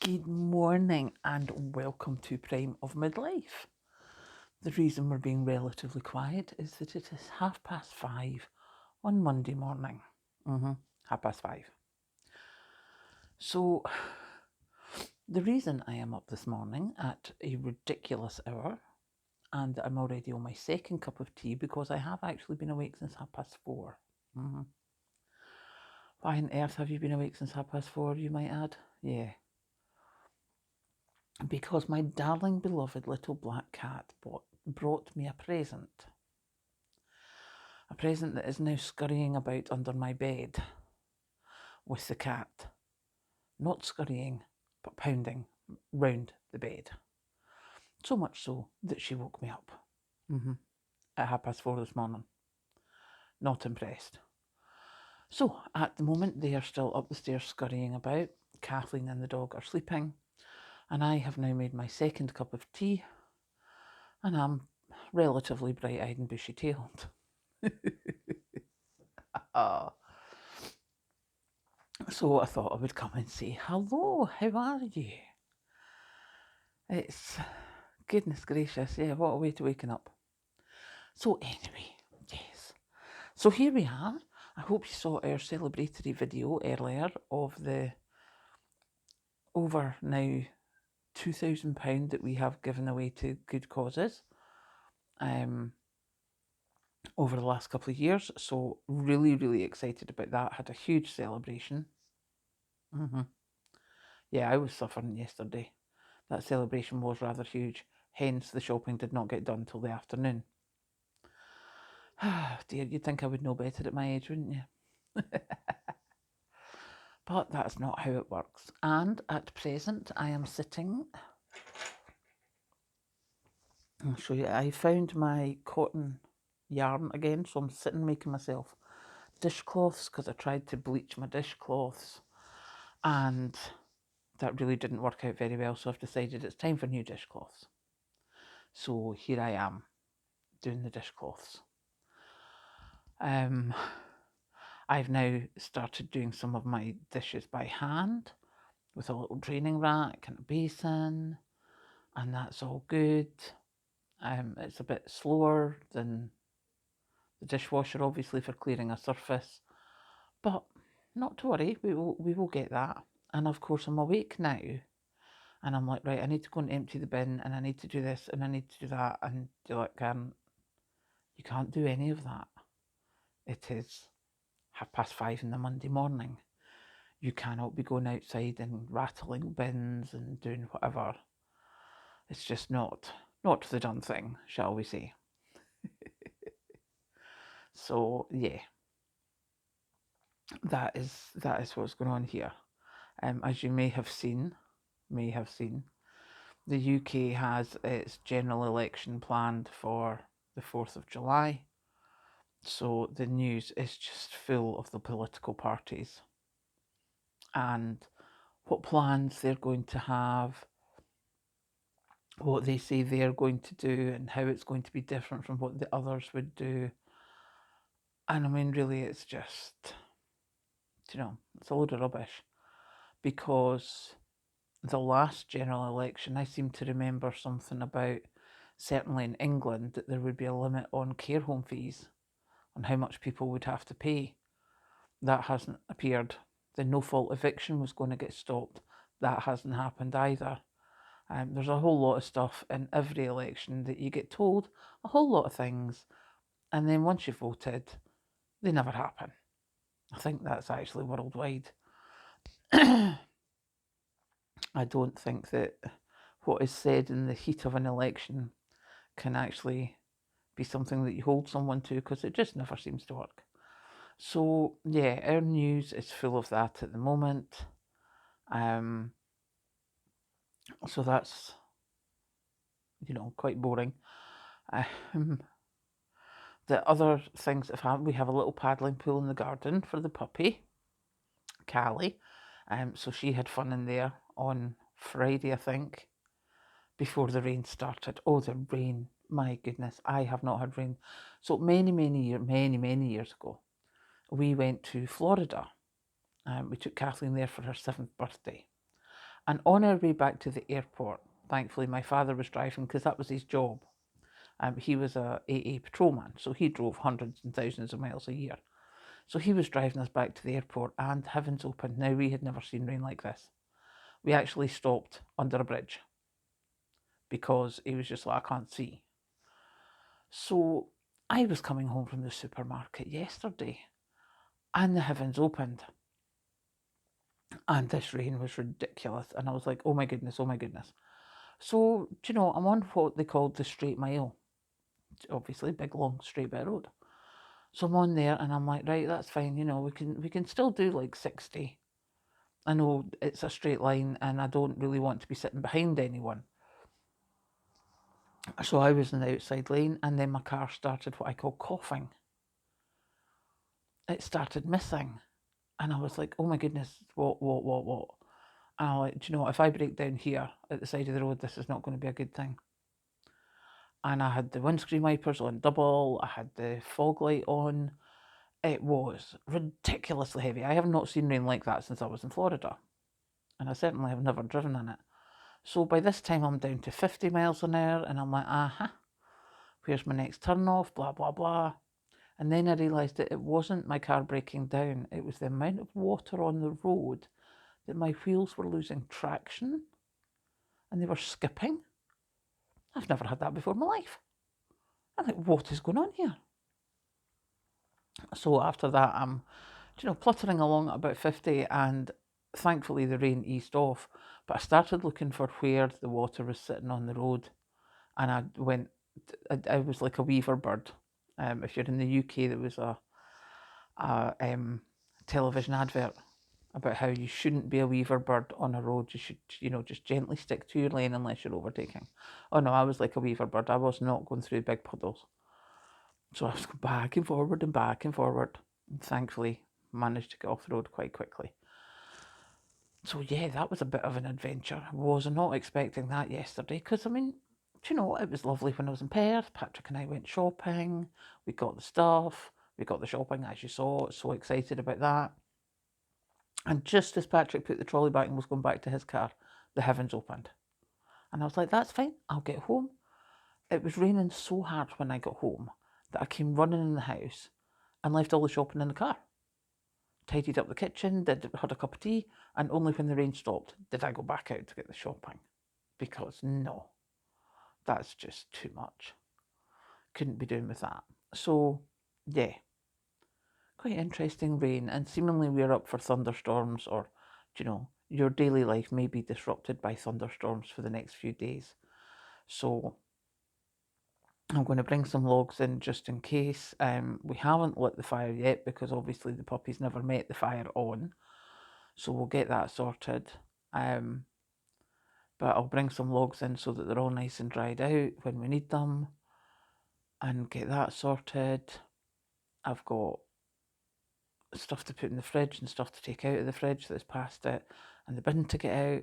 Good morning and welcome to Prime of Midlife. The reason we're being relatively quiet is that it is 5:30 on Monday morning. 5:30. So, the reason I am up this morning at a ridiculous hour and I'm already on my second cup of tea because I have actually been awake since 4:30. Why on earth have you been awake since 4:30, you might add? Yeah. Because my darling beloved little black cat brought me a present. A present that is now scurrying about under my bed with the cat. Not scurrying, but pounding round the bed. So much so that she woke me up at 4:30 this morning. Not impressed. So, at the moment, they are still up the stairs scurrying about. Kathleen and the dog are sleeping. And I have now made my second cup of tea. And I'm relatively bright-eyed and bushy-tailed. So I thought I would come and say, hello, how are you? It's, goodness gracious, yeah, what a way to waken up. So anyway, yes. So here we are. I hope you saw our celebratory video earlier of the over now £2,000 that we have given away to good causes over the last couple of years. So really, really excited about that. Had a huge celebration. Yeah, I was suffering yesterday. That celebration was rather huge. Hence, the shopping did not get done till the afternoon. Dear, you'd think I would know better at my age, wouldn't you? But that's not how it works. And at present, I am sitting. I'll show you. I found my cotton yarn again, so I'm sitting making myself dishcloths because I tried to bleach my dishcloths and that really didn't work out very well, so I've decided it's time for new dishcloths. So here I am doing the dishcloths. I've now started doing some of my dishes by hand with a little draining rack and a basin, and that's all good. It's a bit slower than the dishwasher, obviously, for clearing a surface, but not to worry, we will get that. And of course, I'm awake now, and I'm like, right, I need to go and empty the bin, and I need to do this, and I need to do that, and you're like, you can't do any of that. It is 5:30 in the Monday morning. You cannot be going outside and rattling bins and doing whatever. It's just not the done thing, shall we say. So yeah, that is what's going on here. As you may have seen, the UK has its general election planned for the 4th of July. So the news is just full of the political parties and what plans they're going to have, what they say they're going to do, and how it's going to be different from what the others would do. And I mean, really, it's just, it's a load of rubbish. Because the last general election, I seem to remember something about, certainly in England, that there would be a limit on care home fees, on how much people would have to pay. That hasn't appeared. The no-fault eviction was going to get stopped. That hasn't happened either. There's a whole lot of stuff in every election that you get told a whole lot of things, and then once you've voted, they never happen. I think that's actually worldwide. I don't think that what is said in the heat of an election can actually be something that you hold someone to, because it just never seems to work. So yeah, our news is full of that at the moment. So that's, quite boring. The other things that have happened, we have a little paddling pool in the garden for the puppy, Callie. So she had fun in there on Friday, I think, before the rain started. Oh, the rain. My goodness, I have not had rain. So many years ago, we went to Florida. We took Kathleen there for her 7th birthday. And on our way back to the airport, thankfully my father was driving because that was his job. He was a AA patrolman, so he drove hundreds and thousands of miles a year. So he was driving us back to the airport, and heavens opened. Now, we had never seen rain like this. We actually stopped under a bridge because he was just like, I can't see. So I was coming home from the supermarket yesterday, and the heavens opened. And this rain was ridiculous. And I was like, oh my goodness, oh my goodness. So, I'm on what they called the straight mile. Obviously, big, long, straight bit of road. So I'm on there and I'm like, right, that's fine. We can still do like 60. I know it's a straight line and I don't really want to be sitting behind anyone. So I was in the outside lane, and then my car started what I call coughing. It started missing. And I was like, oh my goodness, what? And I'm like, do you know what? If I break down here at the side of the road, this is not going to be a good thing. And I had the windscreen wipers on double, I had the fog light on. It was ridiculously heavy. I have not seen rain like that since I was in Florida. And I certainly have never driven in it. So by this time I'm down to 50 miles an hour, and I'm like, where's my next turn off, blah, blah, blah. And then I realised that it wasn't my car breaking down, it was the amount of water on the road that my wheels were losing traction and they were skipping. I've never had that before in my life. I'm like, what is going on here? So after that, I'm, pluttering along at about 50, and thankfully the rain eased off. But I started looking for where the water was sitting on the road, and I was like a weaver bird. If you're in the UK, there was a television advert about how you shouldn't be a weaver bird on a road. You should, just gently stick to your lane unless you're overtaking. Oh no, I was like a weaver bird. I was not going through big puddles. So I was going back and forward and back and forward. And thankfully, managed to get off the road quite quickly. So yeah, that was a bit of an adventure. I was not expecting that yesterday because, it was lovely when I was in Perth. Patrick and I went shopping. We got the stuff. We got the shopping, as you saw. So excited about that. And just as Patrick put the trolley back and was going back to his car, the heavens opened. And I was like, that's fine, I'll get home. It was raining so hard when I got home that I came running in the house and left all the shopping in the car. Tidied up the kitchen, had a cup of tea, and only when the rain stopped did I go back out to get the shopping. Because no, that's just too much. Couldn't be doing with that. So, yeah, quite interesting rain, and seemingly we're up for thunderstorms, or, your daily life may be disrupted by thunderstorms for the next few days. So I'm going to bring some logs in just in case. We haven't lit the fire yet because obviously the puppies never met the fire on. So we'll get that sorted. But I'll bring some logs in so that they're all nice and dried out when we need them, and get that sorted. I've got stuff to put in the fridge and stuff to take out of the fridge that's past it, and the bin to get out.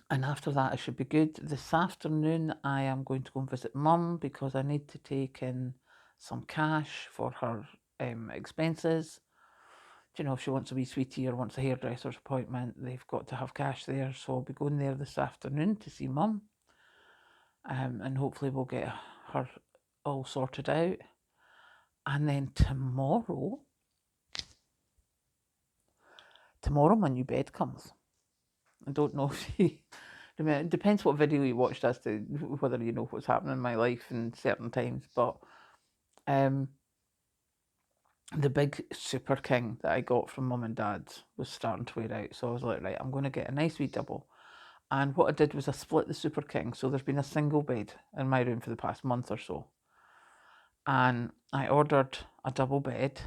And after that, I should be good. This afternoon, I am going to go and visit Mum because I need to take in some cash for her expenses. If she wants a wee sweetie or wants a hairdresser's appointment, they've got to have cash there. So I'll be going there this afternoon to see Mum. And hopefully we'll get her all sorted out. And then tomorrow my new bed comes. I don't know if it depends what video you watched as to whether you know what's happening in my life in certain times, but the big Super King that I got from Mum and Dad's was starting to wear out, so I was like, right, I'm going to get a nice wee double. And what I did was I split the Super King, so there's been a single bed in my room for the past month or so, and I ordered a double bed.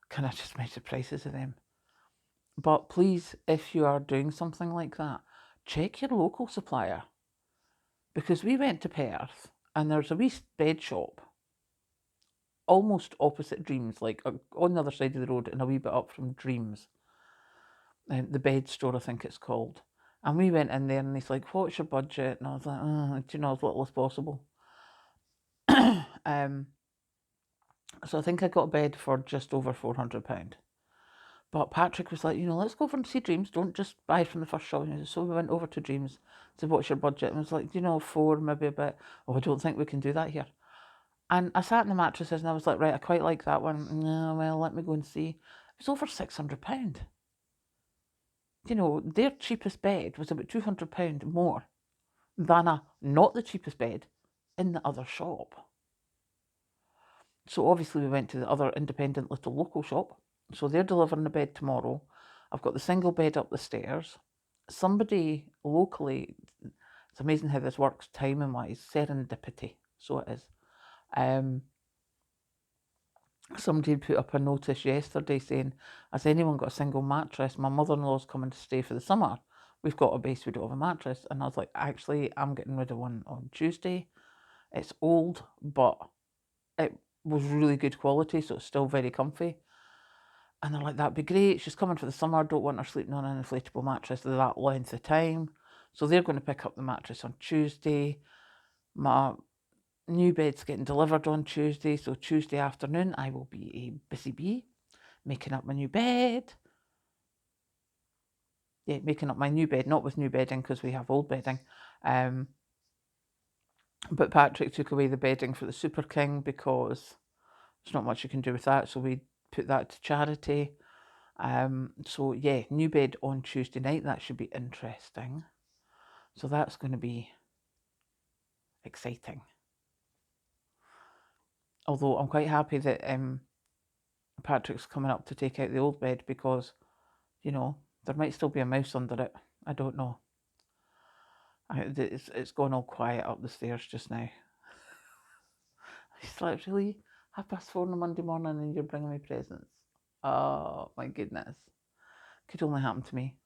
Can I just mention the prices of them? But please, if you are doing something like that, check your local supplier. Because we went to Perth and there's a wee bed shop almost opposite Dreams, like on the other side of the road and a wee bit up from Dreams. The bed store, I think it's called. And we went in there and he's like, what's your budget? And I was like, as little as possible. So I think I got a bed for just over £400. But Patrick was like, let's go over and see Dreams. Don't just buy from the first shop. So we went over to Dreams. Said, what's your budget? And I was like, 4, maybe a bit. Oh, I don't think we can do that here. And I sat in the mattresses and I was like, right, I quite like that one. No, well, let me go and see. It was over £600. Their cheapest bed was about £200 more than not the cheapest bed in the other shop. So obviously we went to the other independent little local shop. So they're delivering the bed tomorrow. I've got the single bed up the stairs. Somebody locally, it's amazing how this works timing wise, serendipity, so it is. Somebody put up a notice yesterday saying, has anyone got a single mattress? My mother-in-law's coming to stay for the summer. We've got a base, we don't have a mattress. And I was like, actually, I'm getting rid of one on Tuesday. It's old, but it was really good quality, so it's still very comfy. And they're like, that'd be great. She's coming for the summer. Don't want her sleeping on an inflatable mattress for that length of time. So they're going to pick up the mattress on Tuesday. My new bed's getting delivered on Tuesday. So Tuesday afternoon, I will be a busy bee, making up my new bed. Yeah, making up my new bed, not with new bedding because we have old bedding. But Patrick took away the bedding for the Super King because there's not much you can do with that. So we put that to charity. So yeah, new bed on Tuesday night. That should be interesting. So that's going to be exciting. Although I'm quite happy that Patrick's coming up to take out the old bed because, there might still be a mouse under it. I don't know. It's gone all quiet up the stairs just now. It's like, really? 4:30 on a Monday morning and you're bringing me presents? Oh, my goodness. Could only happen to me.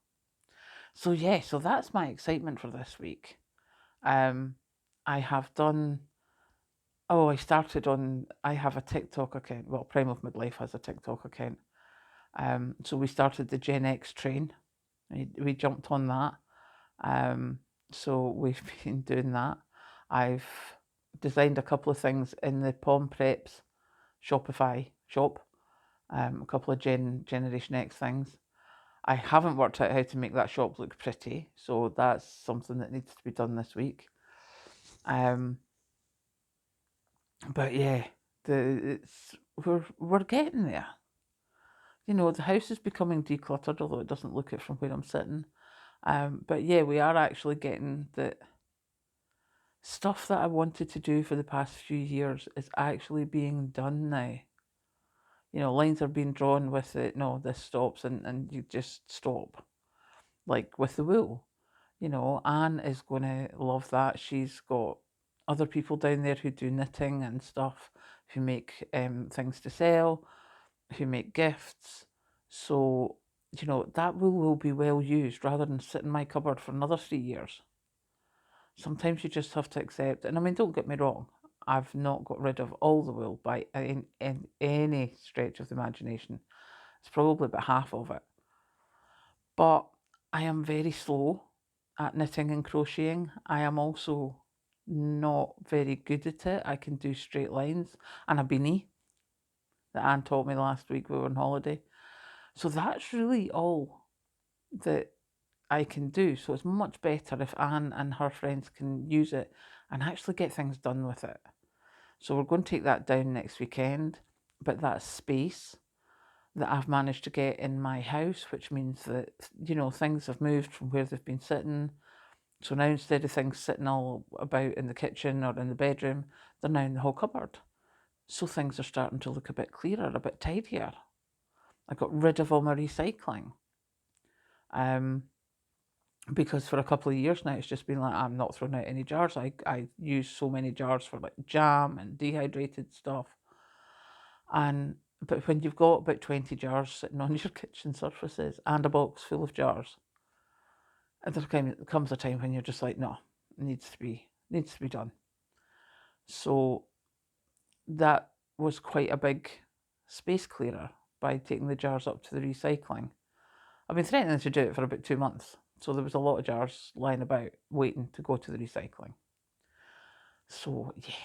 So yeah, so that's my excitement for this week. I have done... Oh, I have a TikTok account. Well, Prime of Midlife has a TikTok account. So we started the Gen X train. We jumped on that. So we've been doing that. I've designed a couple of things in the Palm Preps Shopify shop. A couple of Generation X things. I haven't worked out how to make that shop look pretty, so that's something that needs to be done this week. But yeah, we're getting there. The house is becoming decluttered, although it doesn't look it from where I'm sitting. But yeah, we are actually getting the stuff that I wanted to do for the past few years is actually being done now. Lines are being drawn with it. No, this stops, and you just stop. Like with the wool. Anne is going to love that. She's got other people down there who do knitting and stuff, who make things to sell, who make gifts. So, that wool will be well used rather than sit in my cupboard for another 3 years. Sometimes you just have to accept, and I mean, don't get me wrong, I've not got rid of all the wool by in any stretch of the imagination. It's probably about half of it. But I am very slow at knitting and crocheting. I am also not very good at it. I can do straight lines and a beanie that Anne taught me last week. We were on holiday. So that's really all that I can do. So it's much better if Anne and her friends can use it and actually get things done with it. So we're going to take that down next weekend. But that space that I've managed to get in my house, which means that, things have moved from where they've been sitting. So now instead of things sitting all about in the kitchen or in the bedroom, they're now in the whole cupboard. So things are starting to look a bit clearer, a bit tidier. I got rid of all my recycling. Because for a couple of years now, it's just been like, I'm not throwing out any jars. I use so many jars for like jam and dehydrated stuff. But when you've got about 20 jars sitting on your kitchen surfaces and a box full of jars, there comes a time when you're just like, no, it needs to be done. So that was quite a big space clearer by taking the jars up to the recycling. I've been threatening to do it for about 2 months, so there was a lot of jars lying about waiting to go to the recycling. So yeah,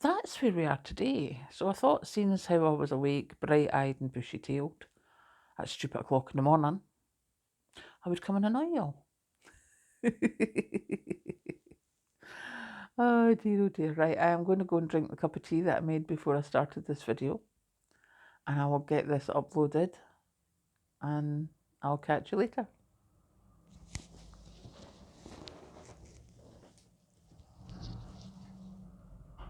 that's where we are today. So I thought, seeing as how I was awake, bright-eyed and bushy-tailed at stupid o'clock in the morning, I would come and annoy you all. Oh dear, oh dear. Right, I am going to go and drink the cup of tea that I made before I started this video. And I will get this uploaded. And I'll catch you later.